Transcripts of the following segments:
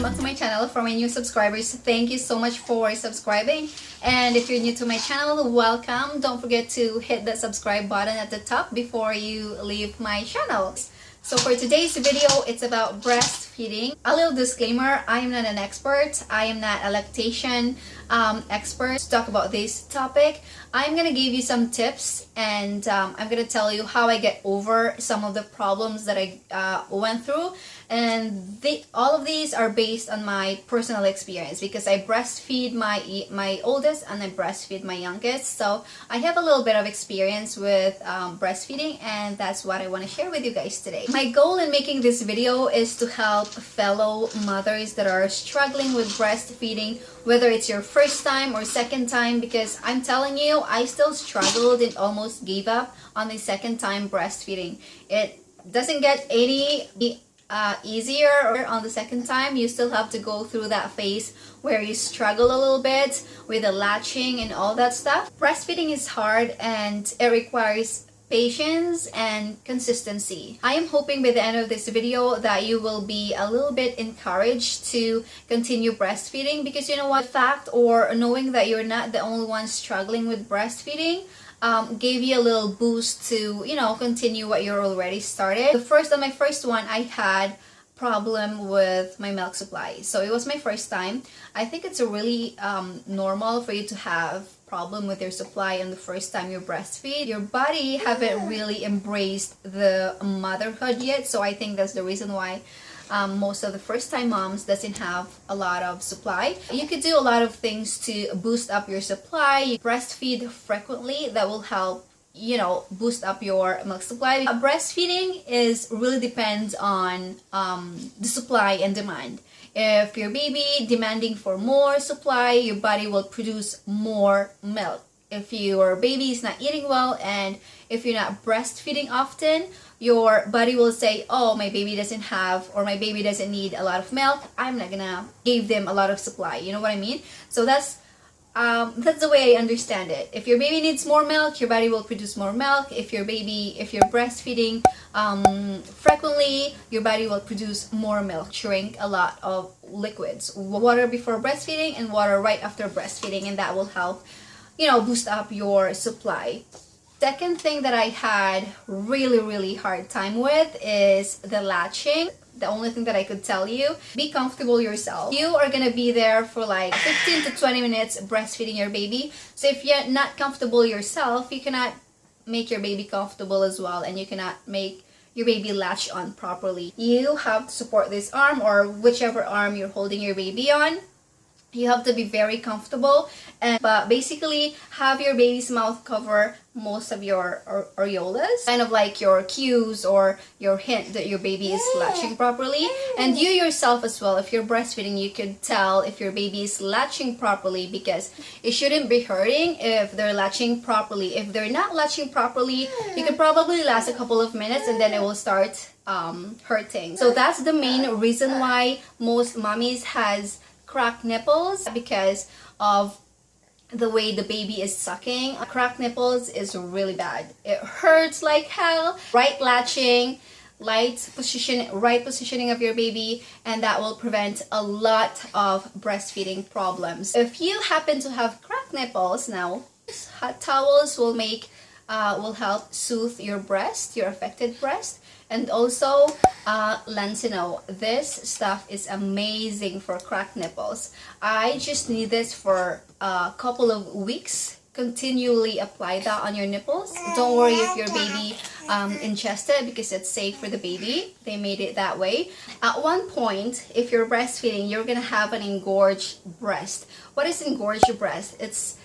welcome back to my channel. For my new subscribers, thank you so much for subscribing, and if you're new to my channel, welcome. Don't forget to hit that subscribe button at the top before you leave my channel. So for today's video, it's about breastfeeding. A little disclaimer, I am not an expert. I am not a lactation expert to talk about this topic. I'm gonna give you some tips, and I'm gonna tell you how I get over some of the problems that I went through, and all of these are based on my personal experience because I breastfeed my oldest and I breastfeed my youngest, so I have a little bit of experience with breastfeeding, and that's what I want to share with you guys today. My goal in making this video is to help fellow mothers that are struggling with breastfeeding, whether it's your first time or second time, because I'm telling you, I still struggled and almost gave up on the second time breastfeeding. It doesn't get any easier on the second time. You still have to go through that phase where you struggle a little bit with the latching and all that stuff. Breastfeeding is hard and it requires patience and consistency. I am hoping by the end of this video that you will be a little bit encouraged to continue breastfeeding, because you know what, the fact or knowing that you're not the only one struggling with breastfeeding gave you a little boost to, you know, continue what you're already started. On my first one, I had problem with my milk supply. So it was my first time. I think it's a really normal for you to have problem with your supply on the first time you breastfeed. Your body haven't really embraced the motherhood yet, so I think that's the reason why most of the first-time moms doesn't have a lot of supply. You could do a lot of things to boost up your supply. You breastfeed frequently, that will help, you know, boost up your milk supply. Breastfeeding really depends on the supply and demand. If your baby demanding for more supply, your body will produce more milk. If your baby is not eating well and if you're not breastfeeding often, your body will say, oh, my baby doesn't have, or my baby doesn't need a lot of milk, I'm not gonna give them a lot of supply. You know what I mean? So that's the way I understand it. If your baby needs more milk, your body will produce more milk. If you're breastfeeding frequently, your body will produce more milk. Drink a lot of liquids, water before breastfeeding and water right after breastfeeding, and that will help, you know, boost up your supply. Second thing that I had really hard time with is the latching. The only thing that I could tell you, be comfortable yourself. You are gonna be there for like 15 to 20 minutes breastfeeding your baby. So if you're not comfortable yourself, you cannot make your baby comfortable as well, and you cannot make your baby latch on properly. You have to support this arm or whichever arm you're holding your baby on. You have to be very comfortable, but basically have your baby's mouth cover most of your areolas, kind of like your cues or your hint that your baby is latching properly. And you yourself as well, if you're breastfeeding, you could tell if your baby is latching properly, because it shouldn't be hurting if they're latching properly. If they're not latching properly, you could probably last a couple of minutes and then it will start hurting. So that's the main reason why most mommies has cracked nipples, because of the way the baby is sucking. Cracked nipples is really bad. It hurts like hell. Right latching, right positioning of your baby, and that will prevent a lot of breastfeeding problems. If you happen to have cracked nipples now, hot towels will help soothe your breast, your affected breast. And also Lancino. This stuff is amazing for cracked nipples. I just need this for a couple of weeks. Continually apply that on your nipples. Don't worry if your baby ingests it, because it's safe for the baby. They made it that way. At one point, if you're breastfeeding, you're gonna have an engorged breast. What is engorged breast? It's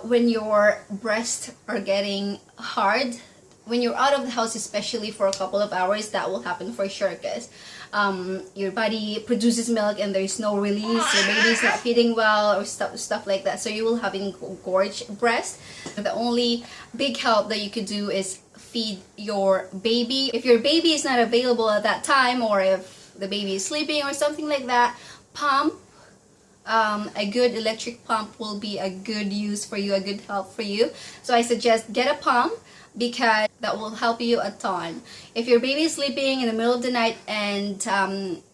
when your breasts are getting hard. When you're out of the house, especially for a couple of hours, that will happen for sure, because your body produces milk and there's no release, your baby's not feeding well or stuff like that, so you will have engorged breast. The only big help that you could do is feed your baby. If your baby is not available at that time, or if the baby is sleeping or something like that, pump a good electric pump will be a good use for you, a good help for you. So I suggest get a pump because that will help you a ton. If your baby is sleeping in the middle of the night and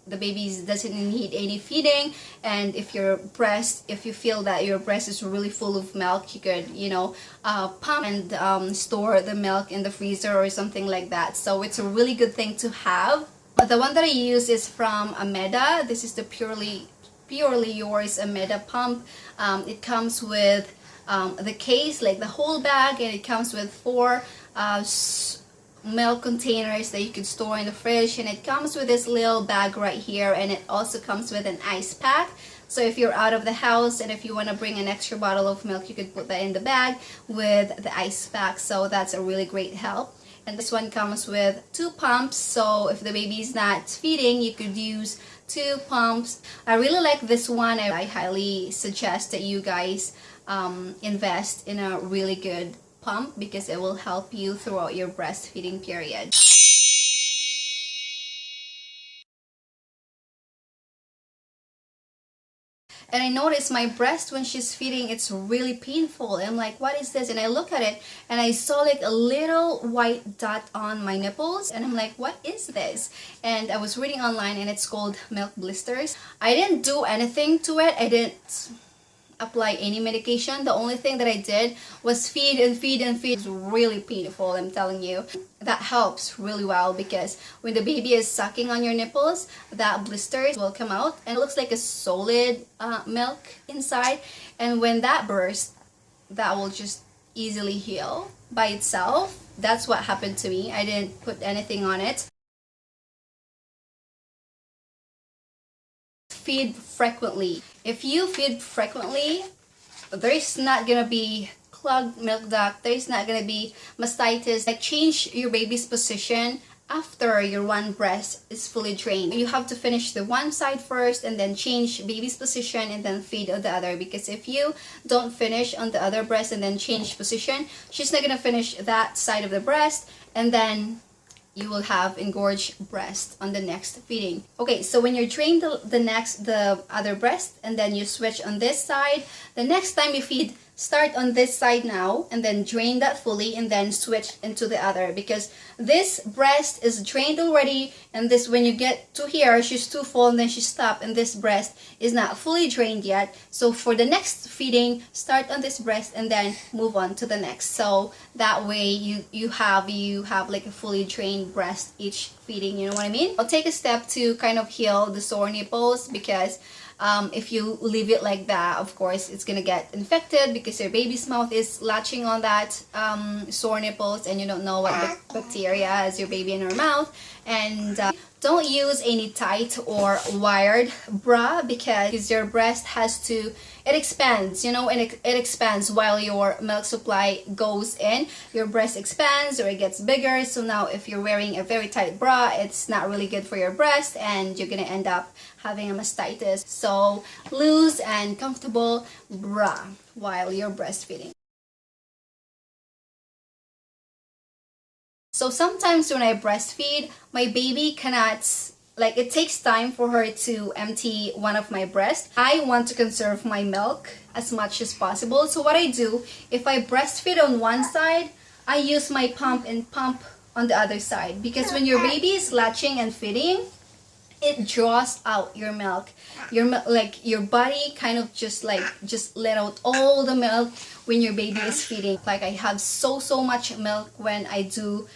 the baby doesn't need any feeding, and if you feel that your breast is really full of milk, you could, pump and store the milk in the freezer or something like that. So it's a really good thing to have. But the one that I use is from Ameda. This is the Purely Yours Ameda pump. It comes with the case, like the whole bag, and it comes with 4 milk containers that you could store in the fridge, and it comes with this little bag right here, and it also comes with an ice pack. So if you're out of the house and if you want to bring an extra bottle of milk, you could put that in the bag with the ice pack. So that's a really great help. And this one comes with 2 pumps, so if the baby is not feeding, you could use 2 pumps. I really like this one. I highly suggest that you guys invest in a really good pump because it will help you throughout your breastfeeding period. And I noticed my breast when she's feeding, it's really painful. I'm like, what is this? And I look at it and I saw like a little white dot on my nipples, and I'm like, what is this? And I was reading online and it's called milk blisters. I didn't do anything to it. I didn't apply any medication. The only thing that I did was feed and feed and feed. It's really painful, I'm telling you. That helps really well because when the baby is sucking on your nipples, that blisters will come out and it looks like a solid milk inside, and when that bursts, that will just easily heal by itself. That's what happened to me. I didn't put anything on it. Feed frequently. If you feed frequently, there's not gonna be clogged milk duct, there's not gonna be mastitis. Like, change your baby's position after your one breast is fully drained. You have to finish the one side first and then change baby's position and then feed on the other, because if you don't finish on the other breast and then change position, she's not gonna finish that side of the breast, and then you will have engorged breast on the next feeding. Okay, so when you're drained the other breast and then you switch on this side, the next time you feed, start on this side now and then drain that fully and then switch into the other, because this breast is drained already, and this, when you get to here, she's too full and then she stopped, and this breast is not fully drained yet. So for the next feeding, start on this breast and then move on to the next. So that way you have like a fully drained breast each feeding, you know what I mean? I'll take a step to kind of heal the sore nipples, because if you leave it like that, of course it's gonna get infected because your baby's mouth is latching on that sore nipples, and you don't know what bacteria has your baby in her mouth. And don't use any tight or wired bra, because your breast it expands, and it expands while your milk supply goes in. Your breast expands or it gets bigger. So now if you're wearing a very tight bra, it's not really good for your breast and you're gonna end up having a mastitis. So loose and comfortable bra while you're breastfeeding. So sometimes when I breastfeed, my baby cannot, like, it takes time for her to empty one of my breasts. I want to conserve my milk as much as possible. So what I do, if I breastfeed on one side, I use my pump and pump on the other side. Because when your baby is latching and feeding, it draws out your milk. Your body kind of just let out all the milk when your baby is feeding. Like, I have so much milk when I do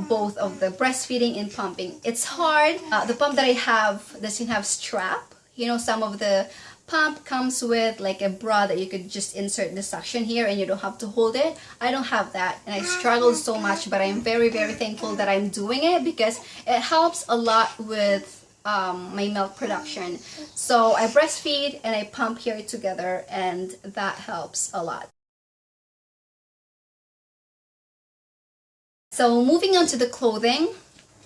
both of the breastfeeding and pumping. It's hard. The pump that I have doesn't have strap. Some of the pump comes with like a bra that you could just insert the suction here and you don't have to hold it. I don't have that, and I struggle so much, but I'm very thankful that I'm doing it, because it helps a lot with my milk production. So I breastfeed and I pump here together, and that helps a lot. So moving on to the clothing,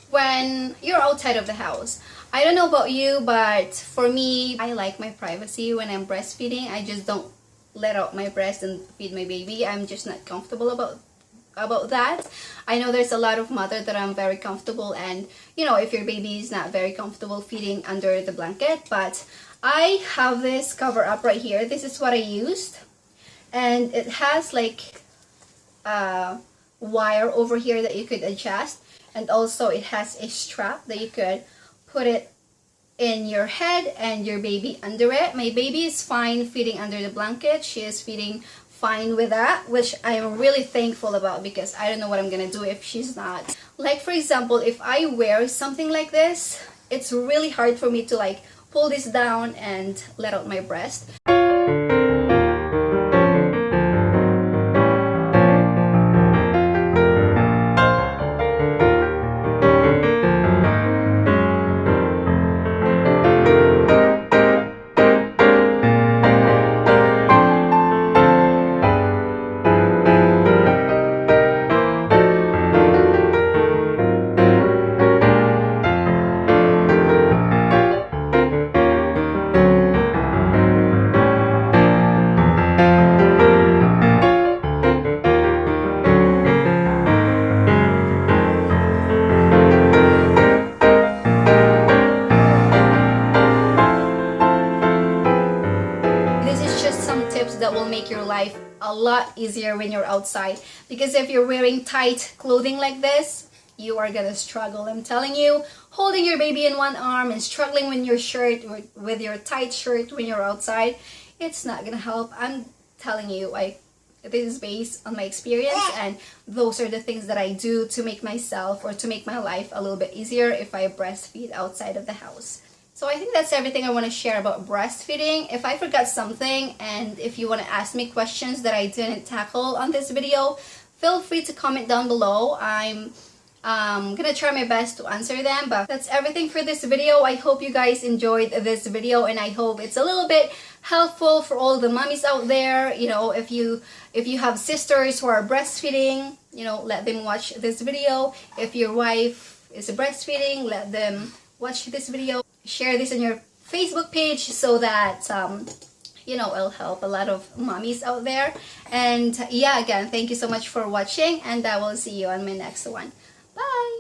when you're outside of the house, I don't know about you, but for me, I like my privacy when I'm breastfeeding. I just don't let out my breast and feed my baby. I'm just not comfortable about that. I know there's a lot of mothers that I'm very comfortable, and if your baby is not very comfortable feeding under the blanket, but I have this cover up right here. This is what I used, and it has like a wire over here that you could adjust, and also it has a strap that you could put it in your head and your baby under it. My baby is fine feeding under the blanket. She is feeding fine with that, which I am really thankful about, because I don't know what I'm gonna do if she's not. Like for example, if I wear something like this, it's really hard for me to like pull this down and let out my breast. That will make your life a lot easier when you're outside, because if you're wearing tight clothing like this, you are gonna struggle. I'm telling you, holding your baby in one arm and struggling with your shirt, with your tight shirt when you're outside, it's not gonna help. I'm telling you, like, this is based on my experience, and those are the things that I do to make myself, or to make my life a little bit easier if I breastfeed outside of the house. So I think that's everything I want to share about breastfeeding. If I forgot something, and if you want to ask me questions that I didn't tackle on this video, feel free to comment down below. I'm gonna try my best to answer them. But that's everything for this video. I hope you guys enjoyed this video, and I hope it's a little bit helpful for all the mommies out there. You know, if you have sisters who are breastfeeding, you know, let them watch this video. If your wife is breastfeeding, let them watch this video. Share this on your Facebook page so that you know, it'll help a lot of mommies out there. And yeah, again, thank you so much for watching, and I will see you on my next one. Bye.